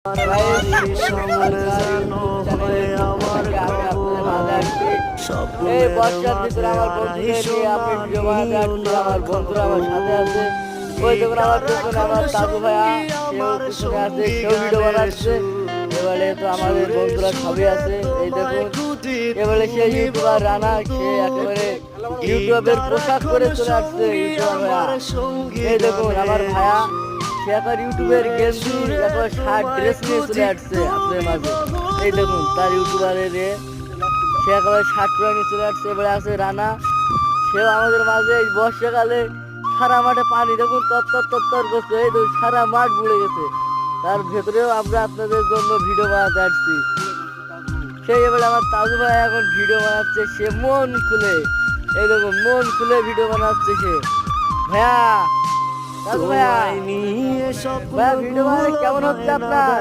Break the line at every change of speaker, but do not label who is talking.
এই বর্ষার ভিতরে আমার বন্ধুরা আমার সাথে আছে। ওই দেখুন আমার পেছনে আমার দাদু ভাইয়া সেও আছে, সেও ভিডিও বানাচ্ছে। এবারে তো আমাদের বন্ধুরা সবই আছে। এই দেখুন এবারে সে ইউটিউবার রানা, সে একেবারে ইউটিউবের পোশাক করে চলে আসছে ইউটিউবার ভাইয়া। এই দেখুন আমার ভাইয়া, সে এখন ইউটিউবের গেঞ্জি এখন শার্ট ড্রেস নিয়ে চলে আসছে আপনাদের মাঝে। এই দেখুন তার ইউটিউবারের সে একেবারে শার্ট পরে নিয়ে চলে আসছে। এবারে আছে রানা, সেও আমাদের মাঝে এই বর্ষাকালে সারা মাঠে পানি দেখুন তত্তর করছে। এই দেখুন সারা মাঠ বুড়ে গেছে, তার ভেতরেও আমরা আপনাদের জন্য ভিডিও বানাতে আসছি। সেই এবারে আমার দাদু ভাই এখন ভিডিও বানাচ্ছে, সে মন খুলে, এই দেখুন মন খুলে ভিডিও বানাচ্ছে সে। ভাইয়া দাদু ভাইয়া, ভাইয়া ভিডিও বানালে কেমন হচ্ছে আপনার?